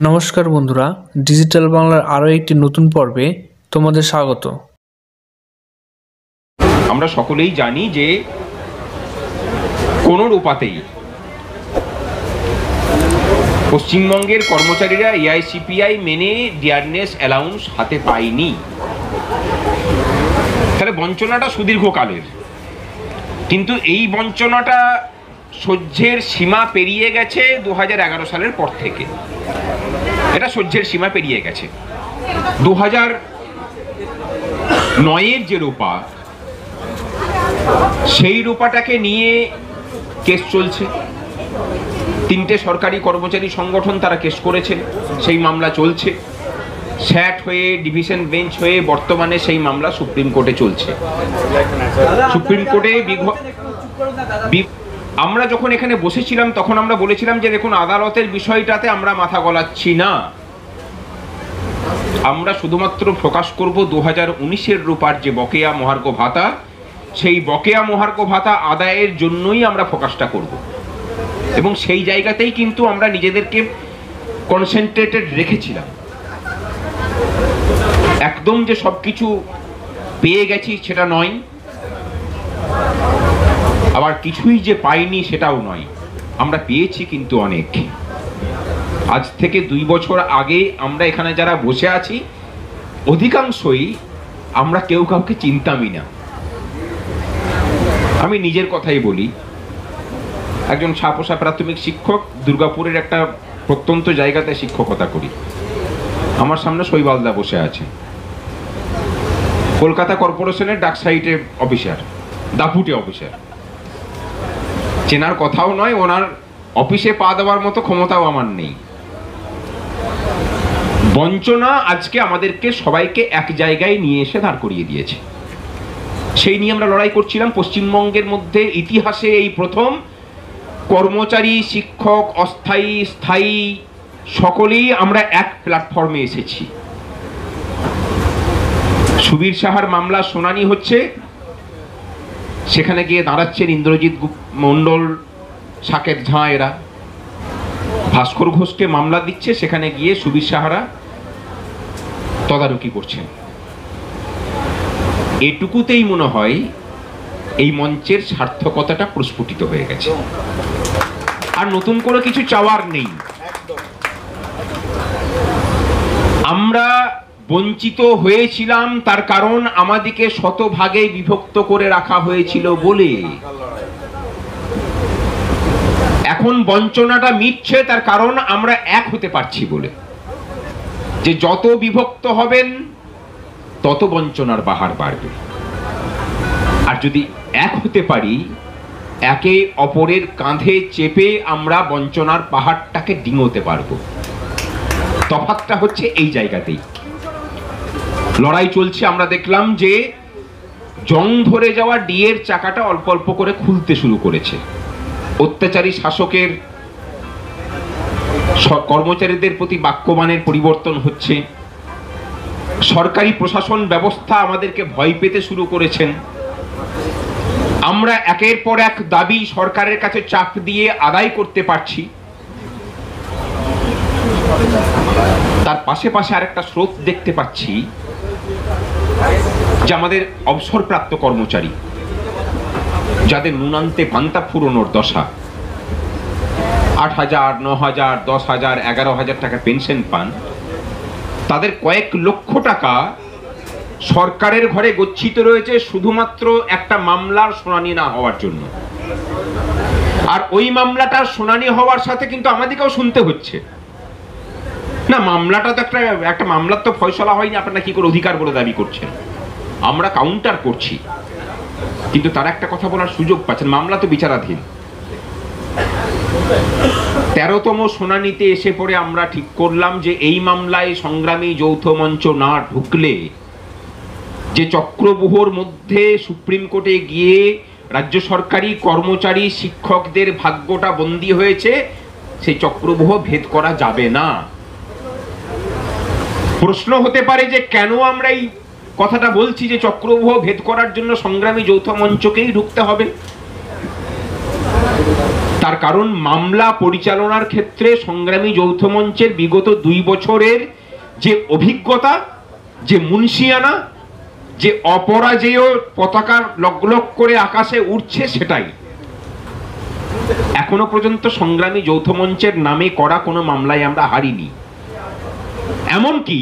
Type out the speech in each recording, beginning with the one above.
নমস্কার বন্ধুরা, ডিজিটাল বাংলার আরও একটি নতুন পর্বে তোমাদের স্বাগত। আমরা সকলেই জানি যে কোনো রূপাতেই পশ্চিমবঙ্গের কর্মচারীরা এআইসিপিআই মেনে ডিয়ারনেস অ্যালাউন্স হাতে পায়নি। তাহলে বঞ্চনাটা সুদীর্ঘকালের, কিন্তু এই বঞ্চনাটা সহ্যের সীমা পেরিয়ে গেছে 2011 সালের পর থেকে। এটা সহ্যের সীমা পেরিয়ে গেছে। 2009-এর যে রূপা, সেই রূপাটাকে নিয়ে কেস চলছে। 3টে সরকারি কর্মচারী সংগঠন তারা কেস করেছেন, সেই মামলা চলছে। স্যাট হয়ে, ডিভিশন বেঞ্চ হয়ে বর্তমানে সেই মামলা সুপ্রিম কোর্টে চলছে। সুপ্রিম কোর্টে আমরা যখন এখানে বসেছিলাম তখন আমরা বলেছিলাম যে দেখুন, আদালতের বিষয়টাতে আমরা মাথা গলাচ্ছি না, আমরা শুধুমাত্র ফোকাস করব 2019-এর রূপার যে বকেয়া মহার্ঘ ভাতা, সেই বকেয়া মহার্ঘ ভাতা আদায়ের জন্যই আমরা ফোকাসটা করব। এবং সেই জায়গাতেই কিন্তু আমরা নিজেদেরকে কনসেন্ট্রেটেড রেখেছিলাম। একদম যে সব কিছু পেয়ে গেছি সেটা নয়, আবার কিছুই যে পাইনি সেটাও নয়। আমরা পেয়েছি কিন্তু অনেক। আজ থেকে 2 বছর আগে আমরা এখানে যারা বসে আছি, অধিকাংশই আমরা কেউ কাউকে চিনতামই না। আমি নিজের কথাই বলি, একজন ছাপোষা প্রাথমিক শিক্ষক, দুর্গাপুরের একটা প্রত্যন্ত জায়গাতে শিক্ষকতা করি। আমার সামনে শৈবালদা বসে আছে, কলকাতা কর্পোরেশনের ডাক সাইটে অফিসার, দাপুটে অফিসার। চেনার কথাও নয়, ওনার অফিসে পা দেওয়ার মতো ক্ষমতাও আমার নেই। বঞ্চনা আজকে আমাদেরকে সবাইকে এক জায়গায় নিয়ে এসে দাঁড় করিয়ে দিয়েছে। সেই নিয়ে আমরা লড়াই করছিলাম। পশ্চিমবঙ্গের মধ্যে ইতিহাসে এই প্রথম কর্মচারী, শিক্ষক, অস্থায়ী, স্থায়ী সকলেই আমরা এক প্ল্যাটফর্মে এসেছি। সুবীর সাহার মামলা শুনানি হচ্ছে, সেখানে গিয়ে দাঁড়াচ্ছেন ইন্দ্রজিৎ মণ্ডল, সাকেত ঝাঁ, এরা। ভাস্কর ঘোষকে মামলা দিচ্ছে, সেখানে গিয়ে সুবীর সাহারা তদারকি করছেন। এটুকুতেই মনে হয় এই মঞ্চের সার্থকতাটা প্রস্ফুটিত হয়ে গেছে। আর নতুন করে কিছু চাওয়ার নেই। আমরা বঞ্চিত হয়েছিলাম তার কারণ আমাদেরকে শতভাগে বিভক্ত করে রাখা হয়েছিল বলে। এখন বঞ্চনাটা মিটছে তার কারণ আমরা এক হতে পারছি বলে। যে যত বিভক্ত হবেন তত বঞ্চনার বাহার বাড়বে। আর যদি এক হতে পারি, একে অপরের কাঁধে চেপে আমরা বঞ্চনার পাহাড়টাকে ডিঙোতে পারবো। তফাৎটা হচ্ছে এই জায়গাতেই। লড়াই চলছে। আমরা দেখলাম যে জং ধরে যাওয়া ডিএর চাকাটা অল্প অল্প করে খুলতে শুরু করেছে। অত্যাচারী শাসকের কর্মচারীদের প্রতি বাক্যবাণের পরিবর্তন হচ্ছে। সরকারি প্রশাসন ব্যবস্থা আমাদেরকে ভয় পেতে শুরু করেছেন। আমরা একের পর এক দাবি সরকারের কাছে চাপ দিয়ে আদায় করতে পারছি। তার পাশে পাশে আরেকটা স্রোত দেখতে পাচ্ছি, যে আমাদের অবসরপ্রাপ্ত কর্মচারী, যাদের নুনান্তে পান্তা ফুরোনোর দশা, 8,000, 9,000, 10,000, 11,000 টাকা পেনশন পান, তাদের কয়েক লক্ষ টাকা সরকারের ঘরে গচ্ছিত রয়েছে শুধুমাত্র একটা মামলার শুনানি না হওয়ার জন্য। আর ওই মামলাটার শুনানি হওয়ার সাথে কিন্তু আমাদেরকেও শুনতে হচ্ছে, না মামলাটা তো একটা মামলার তো ফয়সলা হয়নি, আপনারা কি করে অধিকার বলে দাবি করছেন। আমরা কাউন্টার করছি, কিন্তু তারা একটা কথা বলার সুযোগ পাচ্ছেন, মামলা তো বিচারাধীন। 13তম শুনানিতে এসে পড়ে আমরা ঠিক করলাম যে এই মামলায় সংগ্রামী যৌথ মঞ্চ না ঢুকলে, যে চক্রব্যূহর মধ্যে সুপ্রিম কোর্টে গিয়ে রাজ্য সরকারি কর্মচারী শিক্ষকদের ভাগ্যটা বন্দী হয়েছে, সেই চক্রব্যূহ ভেদ করা যাবে না। প্রশ্ন হতে পারে যে কেন আমরা এই কথাটা বলছি যে চক্রব্যূহ ভেদ করার জন্য সংগ্রামী যৌথ মঞ্চকেই ঢুকতে হবে। তার কারণ মামলা পরিচালনার ক্ষেত্রে সংগ্রামী যৌথ মঞ্চের বিগত 2 বছরের যে অভিজ্ঞতা, যে মুন্সিয়ানা, যে অপরাজেয় পতাকা লকলক করে আকাশে উঠছে, সেটাই এখনো পর্যন্ত সংগ্রামী যৌথ মঞ্চের নামে করা কোনো মামলায় আমরা হারিনি। এমনকি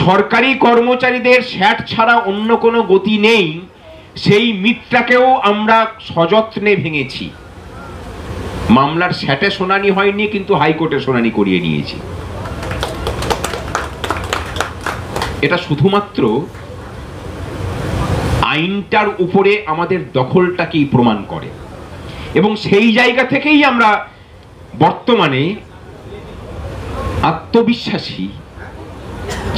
সরকারি কর্মচারীদের স্যাট ছাড়া অন্য কোনো গতি নেই, সেই মিথটাকেও আমরা সযত্নে ভেঙেছি। মামলার স্যাটে শুনানি হয়নি, কিন্তু হাইকোর্টে শুনানি করিয়ে নিয়েছি। এটা শুধুমাত্র আইনটার উপরে আমাদের দখলটাকেই প্রমাণ করে, এবং সেই জায়গা থেকেই আমরা বর্তমানে আত্মবিশ্বাসী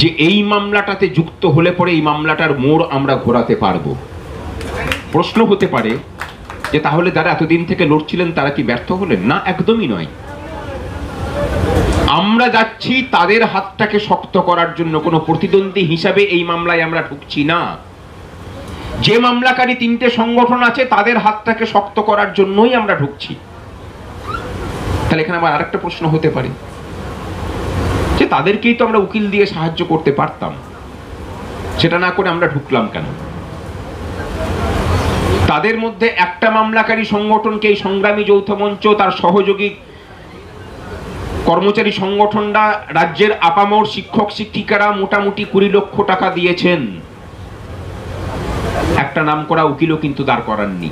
যে এই মামলাটাতে যুক্ত হলে পরে এই মামলাটার মোড় আমরা ঘোরাতে পারবো। প্রশ্ন হতে পারে যে তাহলে যারা এতদিন থেকে লড়ছিলেন তারা কি ব্যর্থ হলেন? না, একদমই নয়। আমরা যাচ্ছি তাদের হাতটাকে শক্ত করার জন্য, কোনো প্রতিদ্বন্দ্বী হিসাবে এই মামলায় আমরা ঢুকছি না। যে মামলাকারী 3টে সংগঠন আছে তাদের হাতটাকে শক্ত করার জন্যই আমরা ঢুকছি। তাহলে এখানে আবার আরেকটা প্রশ্ন হতে পারে যে তাদেরকেই তো আমরা উকিল দিয়ে সাহায্য করতে পারতাম, সেটা না করে আমরা ঢুকলাম কেন? তাদের মধ্যে একটা মামলাকারী সংগঠনকে এই সংগ্রামী যৌথ মঞ্চ, তার সহযোগী কর্মচারী সংগঠনরা, রাজ্যের আপামর শিক্ষক শিক্ষিকারা মোটামুটি 20 লক্ষ টাকা দিয়েছেন। একটা নাম করা উকিলও কিন্তু দাঁড় করাননি।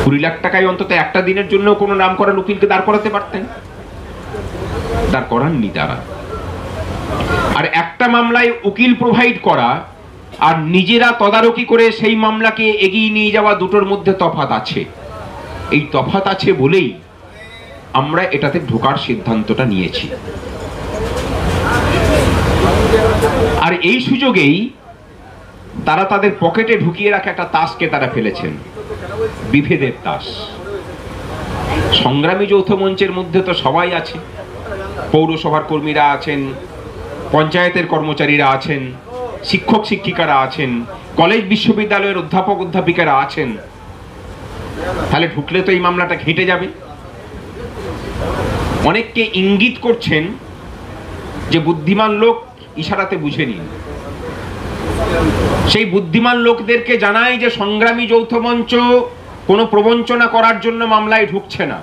20 লাখ টাকায় অন্তত একটা দিনের জন্য কোনো নাম করা উকিলকে দাঁড় করাতে পারতেন, দাঁড় করাননি তারা। আর একটা মামলায় উকিল প্রোভাইড করা আর নিজেরা তদারকি করে সেই মামলাকে এগিয়ে নিয়ে যাওয়া, দুটোর মধ্যে তফাৎ আছে। এই তফাৎ আছে বলেই আমরা এটাতে ঢোকার সিদ্ধান্তটা নিয়েছি। আর এই সুযোগেই তারা তাদের পকেটে ঢুকিয়ে রাখা একটা তাসকে তারা ফেলেছেন, বিভেদের তাস। সংগ্রামী যৌথ মঞ্চের মধ্যে তো সবাই আছে, পৌরসভার কর্মীরা আছেন, পঞ্চায়েতের কর্মচারীরা আছেন, শিক্ষক শিক্ষিকারা আছেন, কলেজ বিশ্ববিদ্যালয়ের অধ্যাপক অধ্যাপিকারা আছেন। তাহলে ঢুকলে তো এই মামলাটা ঘেঁটে যাবে। অনেককে ইঙ্গিত করছেন যে বুদ্ধিমান লোক ইশারাতে বুঝে নিন। সেই বুদ্ধিমান লোকদেরকে জানাই যে সংগ্রামী যৌথ মঞ্চ কোনো প্রবঞ্চনা করার জন্য মামলায় ঢুকছে না।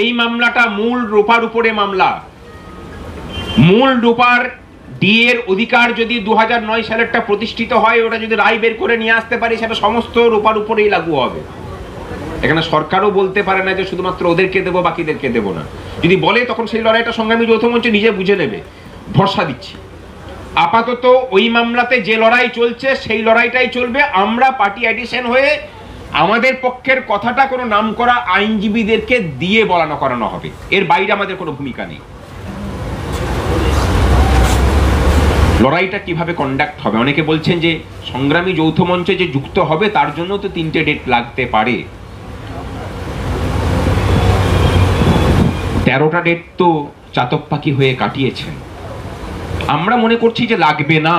এই মামলাটা মূল রূপার উপরে মামলা। মূল রূপার ডিএর অধিকার যদি 2009 সালেরটা প্রতিষ্ঠিত হয়, ওটা যদি রায় বের করে নিয়ে আসতে পারি, সেটা সমস্ত রূপার উপরেই লাগু হবে। এখানে সরকারও বলতে পারে না যে শুধুমাত্র ওদেরকে দেবো, বাকিদেরকে দেবো না। যদি বলে তখন সেই লড়াইটা সংগ্রামী যৌথ মঞ্চ নিজে বুঝে নেবে। ভরসা দিচ্ছি। আপাতত ওই মামলাতে যে লড়াই চলছে সেই লড়াইটাই চলবে। আমরা পার্টি অ্যাডিশন হয়ে আমাদের পক্ষের কথাটা কোনো নামকরা আইনজীবীদেরকে দিয়ে বলানো করানো হবে, এর বাইরে আমাদের কোনো ভূমিকা নেই। লড়াইটা কিভাবে কন্ডাক্ট হবে? অনেকে বলছেন যে সংগ্রামী যৌথ মঞ্চে যে যুক্ত হবে তার জন্য তো 3টে ডেট লাগতে পারে। 13টা ডেট তো চাতক পাখি হয়ে কাটিয়েছেন। আমরা মনে করছি যে লাগবে না।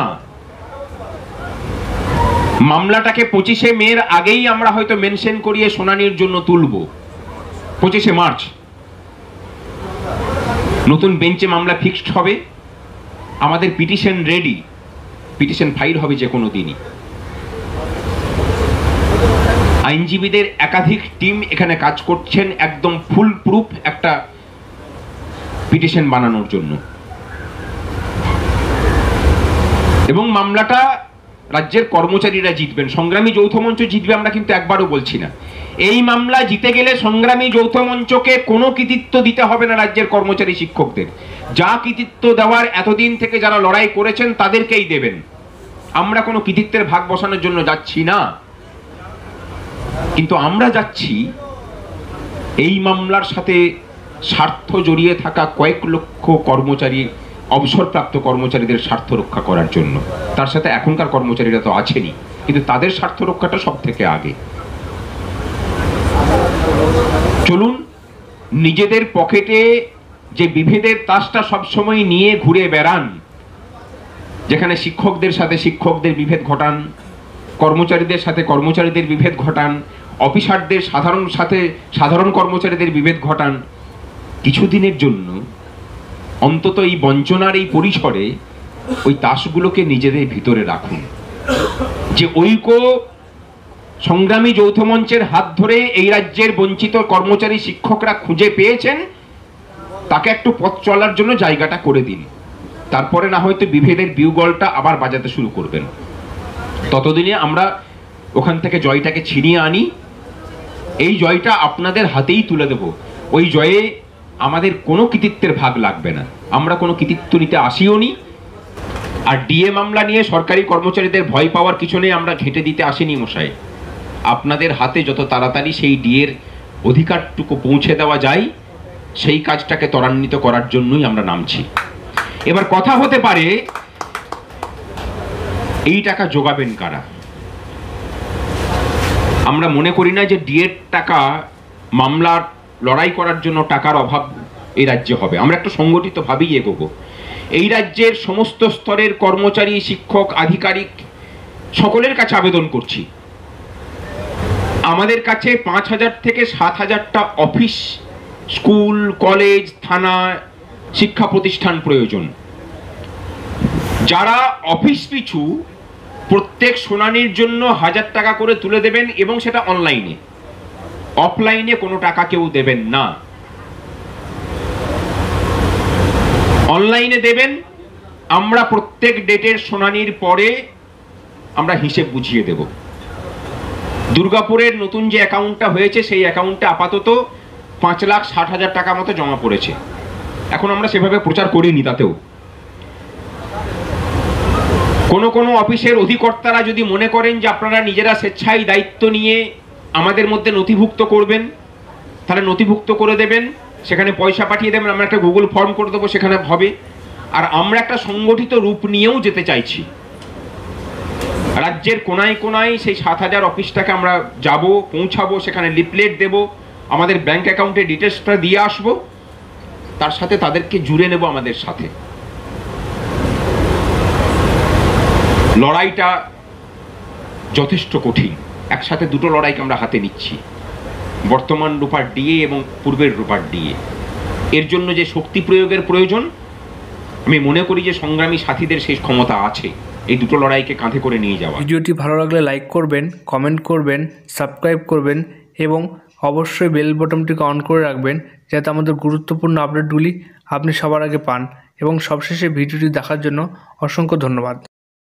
মামলাটাকে 25শে মের আগেই আমরা হয়তো মেনশন করিয়ে শুনানির জন্য তুলব। 25শে মার্চ নতুন বেঞ্চে মামলা ফিক্সড হবে। আমাদের পিটিশন রেডি, পিটিশন ফাইল হবে যে কোনো দিনই। আইনজীবীদের একাধিক টিম এখানে কাজ করছেন একদম ফুল প্রুফ একটা পিটিশন বানানোর জন্য। এবং মামলাটা রাজ্যের কর্মচারীরা জিতবেন, সংগ্রামী যৌথ মঞ্চ জিতবে আমরা কিন্তু একবারও বলছি না। এই মামলা জিতে গেলে সংগ্রামী যৌথ মঞ্চকে কোনো কৃতিত্ব দিতে হবে না রাজ্যের কর্মচারী শিক্ষকদের। যা কৃতিত্ব দেওয়ার এতদিন থেকে যারা লড়াই করেছেন তাদেরকেই দেবেন। আমরা কোনো কৃতিত্বের ভাগ বসানোর জন্য যাচ্ছি না, কিন্তু আমরা যাচ্ছি এই মামলার সাথে স্বার্থ জড়িয়ে থাকা কয়েক লক্ষ কর্মচারী, অবসরপ্রাপ্ত কর্মচারীদের স্বার্থ রক্ষা করার জন্য। তার সাথে এখনকার কর্মচারীরা তো আছেনই, কিন্তু তাদের স্বার্থ রক্ষাটা সব থেকে আগে। চলুন নিজেদের পকেটে যে বিভেদের তাসটা সবসময় নিয়ে ঘুরে বেড়ান, যেখানে শিক্ষকদের সাথে শিক্ষকদের বিভেদ ঘটান, কর্মচারীদের সাথে কর্মচারীদের বিভেদ ঘটান, অফিসারদের সাধারণ কর্মচারীদের বিভেদ ঘটান, কিছুদিনের জন্য অন্তত এই বঞ্চনার এই পরিসরে ওই তাসগুলোকে নিজেদের ভিতরে রাখুন। যে ঐক্য সংগ্রামী যৌথ মঞ্চের হাত ধরে এই রাজ্যের বঞ্চিত কর্মচারী শিক্ষকরা খুঁজে পেয়েছেন, তাকে একটু পথ চলার জন্য জায়গাটা করে দিন। তারপরে না হয়তো বিভেদের বিউগলটা আবার বাজাতে শুরু করবেন। ততদিনে আমরা ওখান থেকে জয়টাকে ছিনিয়ে আনি। এই জয়টা আপনাদের হাতেই তুলে দেব। ওই জয়ে আমাদের কোনো কৃতিত্বের ভাগ লাগবে না, আমরা কোনো কৃতিত্ব নিতে আসিও নি। আর ডিএ মামলা নিয়ে সরকারি কর্মচারীদের ভয় পাওয়ার কিছু নেই, আমরা ঘেঁটে দিতে আসিনি মশাই। আপনাদের হাতে যত তাড়াতাড়ি সেই ডিএর অধিকারটুকু পৌঁছে দেওয়া যায়, সেই কাজটাকে ত্বরান্বিত করার জন্যই আমরা নামছি। এবার কথা হতে পারে এই টাকা জোগাবেন কারা? আমরা মনে করি না যে ডিএর টাকা মামলার লড়াই করার জন্য টাকার অভাব এই রাজ্যে হবে। আমরা একটু সংগঠিতভাবেই এগোবো। এই রাজ্যের সমস্ত স্তরের কর্মচারী, শিক্ষক, আধিকারিক সকলের কাছে আবেদন করছি, আমাদের কাছে 5,000 থেকে 7,000টা অফিস, স্কুল, কলেজ, থানা, শিক্ষা প্রতিষ্ঠান প্রয়োজন। যারা অফিস পিছু প্রত্যেক শুনানির জন্য 1,000 টাকা করে তুলে দেবেন এবং সেটা অনলাইনে, অফলাইনে কোনো টাকা কেউ দেবেন না। অনলাইনে দেবেন, আমরা প্রত্যেক ডেটের শুনানির পরে আমরা হিসেব বুঝিয়ে দেব। দুর্গাপুরের নতুন যে অ্যাকাউন্টটা হয়েছে সেই অ্যাকাউন্টে আপাতত 5,60,000 টাকা মতো জমা পড়েছে। এখন আমরা সেভাবে প্রচার করিনি। তাতেও কোনো অফিসের অধিকর্তারা যদি মনে করেন যে আপনারা নিজেরা স্বেচ্ছায় দায়িত্ব নিয়ে আমাদের মধ্যে নথিভুক্ত করবেন, তাহলে নথিভুক্ত করে দেবেন, সেখানে পয়সা পাঠিয়ে দেবেন, আমরা একটা গুগল ফর্ম করে দেবো, সেখানে হবে। আর আমরা একটা সংগঠিত রূপ নিয়েও যেতে চাইছি। রাজ্যের কোনায় কোনায় সেই 7,000 অফিসটাকে আমরা যাব, পৌঁছাবো, সেখানে লিফলেট দেব, আমাদের ব্যাংক অ্যাকাউন্টের ডিটেলসটা দিয়ে আসবো, তার সাথে তাদেরকে জুড়ে নেব আমাদের সাথে। লড়াইটা যথেষ্ট কঠিন, একসাথে দুটো লড়াইকে আমরা হাতে নিচ্ছি, বর্তমান রূপার ডিএ এবং পূর্বের রূপার ডিএ। এর জন্য যে শক্তি প্রয়োগের প্রয়োজন, আমি মনে করি যে সংগ্রামী সাথীদের সেই ক্ষমতা আছে এই দুটো লড়াইকে কাঁধে করে নিয়ে যাওয়া। ভিডিওটি ভালো লাগলে লাইক করবেন, কমেন্ট করবেন, সাবস্ক্রাইব করবেন এবং অবশ্যই বেল বটনটিকে অন করে রাখবেন, যাতে আমাদের গুরুত্বপূর্ণ আপডেটগুলি আপনি সবার আগে পান। এবং সবশেষে ভিডিওটি দেখার জন্য অসংখ্য ধন্যবাদ।